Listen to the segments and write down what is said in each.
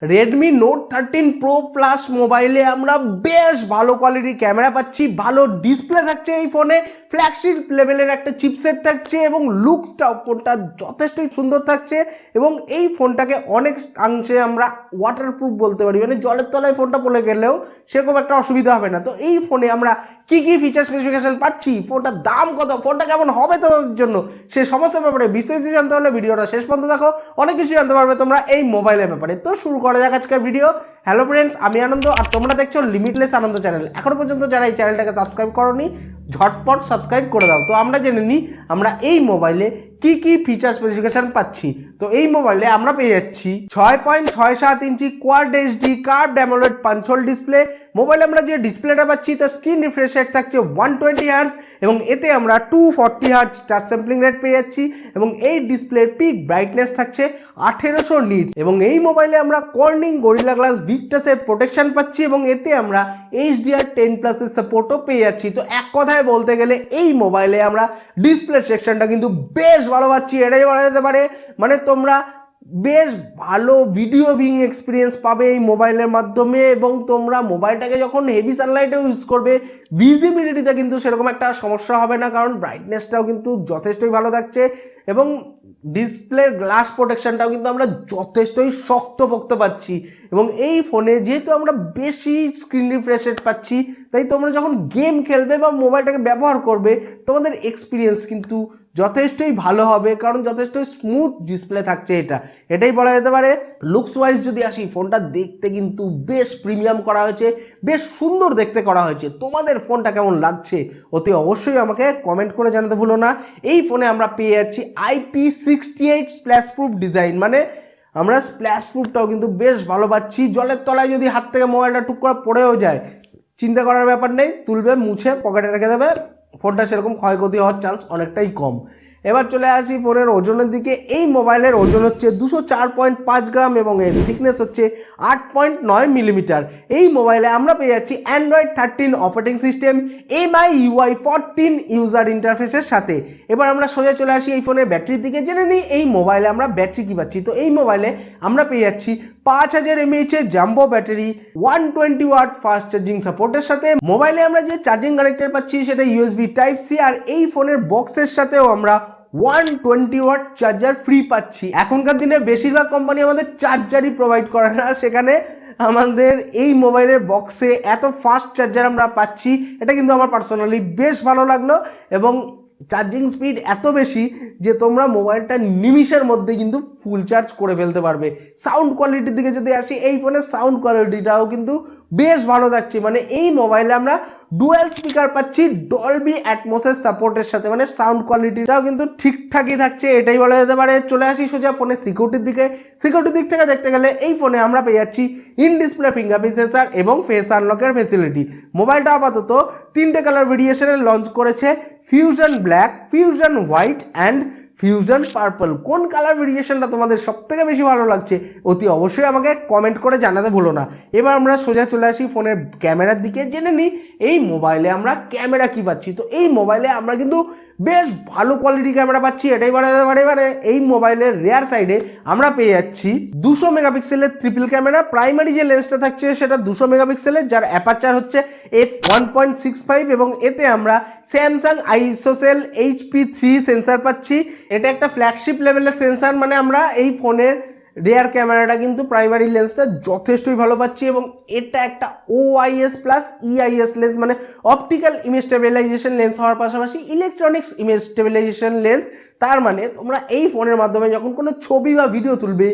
Redmi Note 13 Pro Plus মোবাইলে আমরা বেশ ভালো কোয়ালিটির ক্যামেরা পাচ্ছি, ভালো ডিসপ্লে থাকছে এই ফোনে, ফ্ল্যাগশিপ লেভেলের একটা চিপসেট থাকছে এবং লুকসটাও ফোনটা যথেষ্টই সুন্দর থাকছে এবং এই ফোনটাকে অনেক অংশে আমরা ওয়াটারপ্রুফ বলতে পারি, মানে জলের তলায় ফোনটা পড়ে গেলেও সেরকম একটা অসুবিধা হবে না। তো এই ফোনে আমরা কি কি ফিচার স্পেসিফিকেশন পাচ্ছি, ফোনটার দাম কত, ফোনটা কেমন হবে তোমাদের জন্য, সে সমস্ত ব্যাপারে বিস্তারিত জানতে হলে ভিডিওটা শেষ পর্যন্ত দেখো, অনেক কিছু জানতে পারবে তোমরা এই মোবাইলের ব্যাপারে। তো শুরু করা যাক আজকের ভিডিও। হ্যালো ফ্রেন্ডস, আমি আনন্দ আর তোমরা দেখছো লিমিটলেস আনন্দ চ্যানেল। এখনো পর্যন্ত যারা এই চ্যানেলটাকে সাবস্ক্রাইব করোনি ঝটপট সাবস্ক্রাইব করে দাও। তো আমরা জেনে নিই আমরা এই মোবাইলে কি কি ফিচার স্পেসিফিকেশন পাচ্ছি। তো এই মোবাইলে আমরা পেয়ে যাচ্ছি 6.67 ইঞ্চি quad HD curved AMOLED punch hole display. মোবাইলে আমরা যে ডিসপ্লেটা পাচ্ছি তার স্ক্রিন রিফ্রেশ রেট থাকছে 120 হার্টজ এবং এতে আমরা 240 হার্টজ টাচ স্যাম্পলিং রেট পেয়ে যাচ্ছি এবং এই ডিসপ্লের পিক ব্রাইটনেস থাকছে 1800 নিটস এবং এই মোবাইলে আমরা কর্নিং গরিলা গ্লাস ভিক্টাসের প্রোটেকশন পাচ্ছি এবং এতে আমরা HDR10+ এর সাপোর্টও পেয়ে যাচ্ছি। তো এক কথায় বলতে গেলে এই মোবাইলে আমরা ডিসপ্লে সেকশনটা কিন্তু বেশ ভালো পাচ্ছি, এটাই বলা যেতে পারে। মানে তোমরা বেশ ভালো ভিডিও ভিউইং এক্সপিরিয়েন্স পাবে এই মোবাইলের মাধ্যমে এবং তোমরা মোবাইলটাকে যখন হেভি সানলাইটেও ইউজ করবে ভিজিবিলিটিতে কিন্তু সেরকম একটা সমস্যা হবে না, কারণ ব্রাইটনেসটাও কিন্তু যথেষ্টই ভালো থাকছে এবং ডিসপ্লের গ্লাস প্রোটেকশনটাও কিন্তু আমরা যথেষ্টই শক্তপোক্ত পাচ্ছি এবং এই ফোনে যেহেতু আমরা বেশি স্ক্রিন রিফ্রেশ রেট পাচ্ছি তাই তোমরা যখন গেম খেলবে বা মোবাইলটাকে ব্যবহার করবে তোমাদের এক্সপিরিয়েন্স কিন্তু যথেষ্টই ভালো হবে, কারণ যথেষ্টই স্মুথ ডিসপ্লে থাকছে। এটাই বলা যেতে পারে। লুকস ওয়াইজ যদি আসি, ফোনটা দেখতে কিন্তু বেশ প্রিমিয়াম করা হয়েছে, বেশ সুন্দর দেখতে করা হয়েছে। তোমাদের ফোনটা কেমন লাগছে অতি অবশ্যই আমাকে কমেন্ট করে জানাতে ভুলো না। এই ফোনে আমরা পেয়ে যাচ্ছি IP68 স্প্ল্যাশ প্রুফ ডিজাইন, মানে আমরা স্প্ল্যাশ প্রুফটাও কিন্তু বেশ ভালো পাচ্ছি। জলের তলায় যদি হাত থেকে মোবাইলটা টুক করে পড়েও যায় চিন্তা করার ব্যাপার নেই, তুলবে মুছে পকেটে রেখে দেবে, ফোনটা সেরকম ক্ষয়ক্ষতি হওয়ার চান্স অনেকটাই কম। এবার চলে আসি ফোনের ওজনের দিকে। এই মোবাইলের ওজন হচ্ছে 204.5 গ্রাম এবং এর থিকনেস হচ্ছে 8.9 মিলিমিটার। এই মোবাইলে আমরা পেয়ে যাচ্ছি Android 13 operating system MIUI 14 user ইন্টারফেসের সাথে। এবার আমরা সোজা চলে আসি এই ফোনের ব্যাটারির দিকে, জেনে নিই এই মোবাইলে আমরা ব্যাটারি কী পাচ্ছি। তো এই মোবাইলে আমরা পেয়ে যাচ্ছি 5000 mAh এর jumbo battery, 120 watt fast charging সাপোর্টের সাথে। মোবাইলে আমরা যে চার্জিং কানেক্টর পাচ্ছি সেটা USB Type-C আর এই ফোনের বক্সের সাথেও আমরা 120 ওয়াট চার্জার ফ্রি পাচ্ছি। এখনকার দিনে বেশিরভাগ কোম্পানি আমাদের চার্জারই প্রোভাইড করে না, সেখানে আমাদের এই মোবাইলের বক্সে এত ফাস্ট চার্জার আমরা পাচ্ছি, এটা কিন্তু আমার পার্সোনালি বেশ ভালো লাগলো এবং চার্জিং স্পিড এত বেশি যে তোমরা মোবাইলটা নিমিষের মধ্যে কিন্তু ফুল চার্জ করে ফেলতে পারবে। সাউন্ড কোয়ালিটির দিকে যদি আসি, এই ফোনের সাউন্ড কোয়ালিটিটাও কিন্তু বেশ ভালো থাকছে। মানে এই মোবাইলে আমরা ডুয়াল স্পিকার পাচ্ছি ডলবি অ্যাটমসের সাপোর্টের সাথে, মানে সাউন্ড কোয়ালিটিটাও কিন্তু ঠিকঠাকই থাকছে, এটাই বলা যেতে পারে। চলে আসি সোজা ফোনের সিকিউরিটির দিকে। সিকিউরিটির দিক থেকে দেখতে গেলে এই ফোনে আমরা পেয়ে যাচ্ছি ইন ডিসপ্লে ফিঙ্গারপ্রিন্ট সেন্সার এবং ফেস আনলকের ফেসিলিটি। মোবাইলটা আপাতত 3টে কালার ভেরিয়েশনে লঞ্চ করেছে, fusion black, fusion white and fusion purple. কোন কালার ভেরিয়েশনটা তোমাদের সবথেকে বেশি ভালো লাগছে অতি অবশ্যই আমাকে কমেন্ট করে জানাতে ভুলো না। এবার আমরা সোজা চলে আসি ফোনের ক্যামেরার দিকে, জেনে নিই এই মোবাইলে আমরা ক্যামেরা কী পাচ্ছি। তো এই মোবাইলে আমরা কিন্তু বেশ ভালো কোয়ালিটি ক্যামেরা পাচ্ছি, এটাই বলা যেতে পারে। এবারে এই মোবাইলের রেয়ার সাইডে আমরা পেয়ে যাচ্ছি 200 মেগাপিক্সেলের ট্রিপল ক্যামেরা। প্রাইমারি যে লেন্সটা থাকছে সেটা 200 মেগাপিক্সেলের, যার অ্যাপারচার হচ্ছে f1.65 এবং এতে আমরা স্যামসাং আইসোসেল HP3 সেন্সার পাচ্ছি। এটা একটা ফ্ল্যাগশিপ লেভেলের সেন্সার, মানে আমরা এই ফোনের রেয়ার ক্যামেরাটা কিন্তু প্রাইমারি লেন্সটা যথেষ্টই ভালো পাচ্ছি এবং এটা একটা OIS প্লাস EIS লেন্স, মানে অপটিক্যাল ইমেজ স্টেবিলাইজেশন লেন্স হওয়ার পাশাপাশি ইলেকট্রনিক্স ইমেজ স্টেবিলাইজেশন লেন্স। তার মানে তোমরা এই ফোনের মাধ্যমে যখন কোনো ছবি বা ভিডিও তুলবে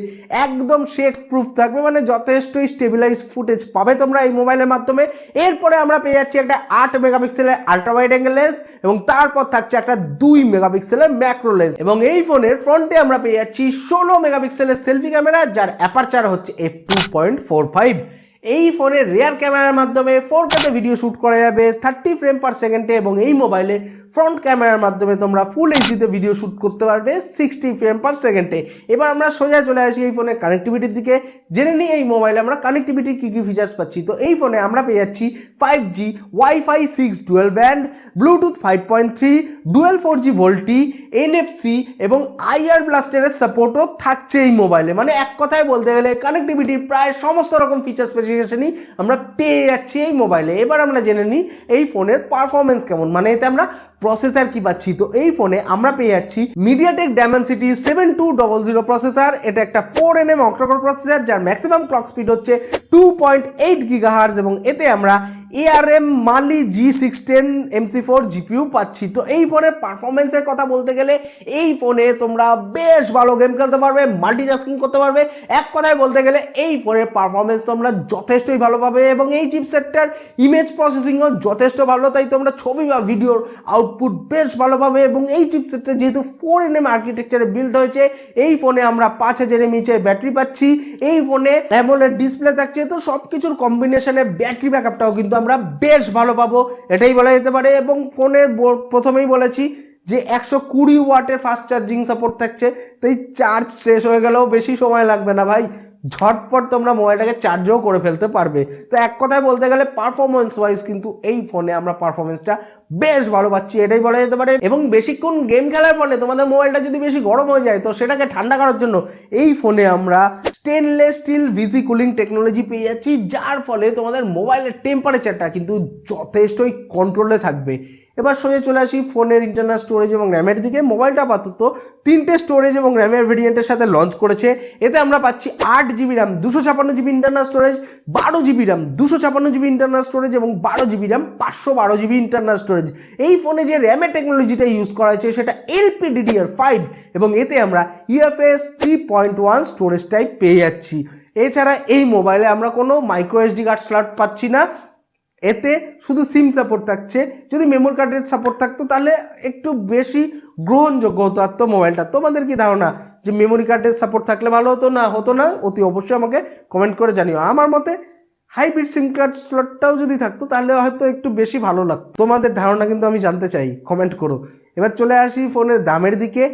একদম শেক প্রুফ থাকবে, মানে যথেষ্টই স্টেবিলাইজ ফুটেজ পাবে তোমরা এই মোবাইলের মাধ্যমে। এরপরে আমরা পেয়ে যাচ্ছি একটা 8 মেগাপিক্সেলের আল্ট্রা ওয়াইড অ্যাঙ্গেল লেন্স এবং তারপর থাকছে একটা 2 মেগাপিক্সেলের ম্যাক্রো লেন্স এবং এই ফোনের ফ্রন্টে আমরা পেয়ে যাচ্ছি 16 মেগাপিক্সেলের সেলফি ক্যামেরা, যার অ্যাপারচার হচ্ছে f2.45। এই ফোনের রিয়ার ক্যামেরার মাধ্যমে 4K তে ভিডিও শ্যুট করা যাবে 30 ফ্রেম পার সেকেন্ডে এবং এই মোবাইলে ফ্রন্ট ক্যামেরার মাধ্যমে তোমরা ফুল এইচডিতে ভিডিও শ্যুট করতে পারবে 60 ফ্রেম পার সেকেন্ডে। এবার আমরা সোজা চলে আসি এই ফোনের কানেক্টিভিটির দিকে, জেনে নিই এই মোবাইলে আমরা কানেক্টিভিটির কী কী ফিচার্স পাচ্ছি। তো এই ফোনে আমরা পেয়ে যাচ্ছি 5G, Wi-Fi 6 dual band, Bluetooth 5.3, dual 4G VoLTE, NFC এবং IR ব্লাস্টারের সাপোর্টও থাকছে এই মোবাইলে। মানে এক কথায় বলতে গেলে কানেক্টিভিটির প্রায় সমস্ত রকম ফিচার স্পেসিফিকেশনই আমরা পেয়ে যাচ্ছি এই মোবাইলে। এবার আমরা জেনে নিই এই ফোনের পারফরমেন্স কেমন, মানে এতে আমরা প্রসেসর কি পাচ্ছি। তো এই ফোনে আমরা পেয়ে যাচ্ছি মিডিয়াটেক ডায়মেনসিটি 7200 প্রসেসর। এটা একটা 4nm অক্টাকোর প্রসেসর যার ম্যাক্সিমাম ক্লক স্পিড হচ্ছে 2.8 GHz এবং এতে আমরা ARM Mali G610 MC4 GPU পাচ্ছি। তো এই ফোনের পারফরমেন্সের কথা বলতে গেলে এই ফোনে তোমরা বেশ ভালো গেম খেলতে পারবে, মাল্টিটাস্কিং করতে পারবে। এক কথায় বলতে গেলে এই ফোনের পারফরমেন্স তোমরা যথেষ্টই ভালো পাবে এবং এই চিপসেটটার ইমেজ প্রসেসিংও যথেষ্ট ভালো, তাই তোমরা ছবি বা ভিডিওর আউটপুট বেশ ভালো পাবে। এবং এই চিপসেটটা যেহেতু 4nm আর্কিটেকচারে বিল্ড হয়েছে, এই ফোনে আমরা 5000 mAh ব্যাটারি পাচ্ছি। এই ফোনে অ্যামোলেড ডিসপ্লে থাকছে, তো সব কিছুর কম্বিনেশনে ব্যাটারি ব্যাকআপটাও কিন্তু আমরা বেশ ভালো পাবো, এটাই বলা যেতে পারে। এবং ফোনের প্রথমেই বলেছি যে 120 ওয়াটের ফাস্ট চার্জিং সাপোর্ট থাকছে, তো এই চার্জ শেষ হয়ে গেলেও বেশি সময় লাগবে না ভাই, ঝটপট তোমরা মোবাইলটাকে চার্জও করে ফেলতে পারবে। তো এক কথায় বলতে গেলে পারফরমেন্স ওয়াইজ কিন্তু এই ফোনে আমরা পারফরমেন্সটা বেশ ভালো পাচ্ছি, এটাই বলা যেতে পারে। এবং বেশিক্ষণ গেম খেলার ফলে তোমাদের মোবাইলটা যদি বেশি গরম হয়ে যায়, তো সেটাকে ঠান্ডা করার জন্য এই ফোনে আমরা stainless steel VC cooling technology পেয়ে যাচ্ছি, যার ফলে তোমাদের মোবাইলের টেম্পারেচারটা কিন্তু যথেষ্টই কন্ট্রোলে থাকবে। এবার সোজা চলে আসি ফোনের ইন্টারনাল স্টোরেজ এবং র্যামের দিকে। মোবাইলটা আপাতত 3টে স্টোরেজ এবং র্যামের ভেরিয়েন্টের সাথে লঞ্চ করেছে। এতে আমরা পাচ্ছি 8GB RAM, 256GB internal storage, 12GB RAM, 256GB internal storage এবং 12GB RAM, 512GB internal storage. এই ফোনে যে র্যামের টেকনোলজিটা ইউজ করা হয়েছে সেটা LPDDR5 এবং এতে আমরা UFS 3.1 স্টোরেজ টাইপ পেয়ে যাচ্ছি। এছাড়া এই মোবাইলে আমরা কোনো মাইক্রো SD কার্ড স্লট পাচ্ছি না, এতে শুধু সিম সাপোর্ট থাকছে। যদি মেমোরি কার্ডের সাপোর্ট থাকতো তাহলে একটু বেশি গ্রহণযোগ্য হতো আর তো মোবাইলটা। তোমাদের কি ধারণা যে মেমোরি কার্ডের সাপোর্ট থাকলে ভালো হতো না হতো না, অতি অবশ্যই আমাকে কমেন্ট করে জানিও। আমার মতে হাইব্রিড সিম কার্ড স্লটটাও যদি থাকতো তাহলে হয়তো একটু বেশি ভালো লাগতো। তোমাদের ধারণা কিন্তু আমি জানতে চাই, কমেন্ট করো। এবার চলে আসি ফোনের দামের দিকে।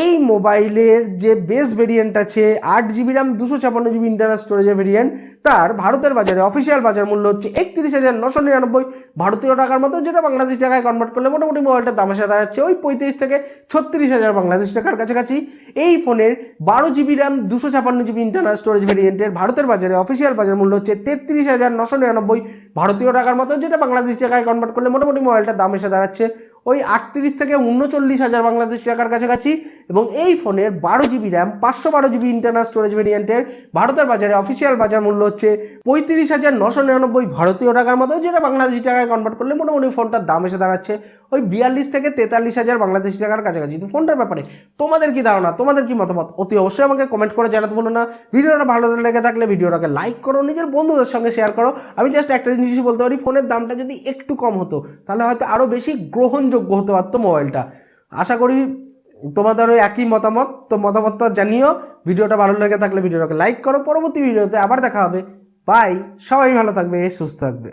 এই মোবাইলের যে বেস ভেরিয়েন্ট আছে 8GB র্যাম, 256GB ইন্টারনাল স্টোরেজের ভেরিয়েন্ট, তার ভারতের বাজারে অফিসিয়াল বাজার মূল্য হচ্ছে 31,999 ভারতীয় টাকার মতো, যেটা বাংলাদেশ টাকায় কনভার্ট করলে মোটামুটি মোবাইলটার দাম এসে দাঁড়াচ্ছে ওই 35 থেকে 36,000 বাংলাদেশ টাকার কাছাকাছি। এই ফোনের 12GB RAM, 256GB internal storage ভেরিয়েন্টের ভারতের বাজারে অফিসিয়াল বাজার মূল্য হচ্ছে 33,999 ভারতীয় টাকার মতো, যেটা বাংলাদেশ টাকায় কনভার্ট করলে মোটামুটি মোবাইলটার দাম এসে দাঁড়াচ্ছে ওই 38 থেকে 39,000 বাংলাদেশ টাকার কাছাকাছি। এবং এই ফোনের 12GB RAM, 512GB internal storage ভেরিয়েন্টের ভারতের বাজারে অফিসিয়াল বাজার মূল্য হচ্ছে 35,999 ভারতীয় টাকার মতো, যেটা বাংলাদেশি টাকায় কনভার্ট করলে মোটামুটি ফোনটার দাম এসে দাঁড়াচ্ছে ওই 42 থেকে 43,000 বাংলাদেশি টাকার কাছাকাছি। তো ফোনটার ব্যাপারে তোমাদের কি ধারণা, তোমাদের কি মতামত, অতি অবশ্যই আমাকে কমেন্ট করে জানাতে ভুলো না। ভিডিওটা ভালো লেগে থাকলে ভিডিওটাকে লাইক করো, নিজের বন্ধুদের সঙ্গে শেয়ার করো। আমি জাস্ট একটা জিনিসই বলতে পারি, ফোনের দামটা যদি একটু কম হতো তাহলে হয়তো আরও বেশি গ্রহণযোগ্য হতে পারতো মোবাইলটা। আশা করি তোমাদেরও একই মতামত, তো মতামতটা জানিও। ভিডিওটা ভালো লেগে থাকলে ভিডিওটাকে লাইক করো। পরবর্তী ভিডিওতে আবার দেখা হবে। বাই, সবাই ভালো থাকবে, সুস্থ থাকবে।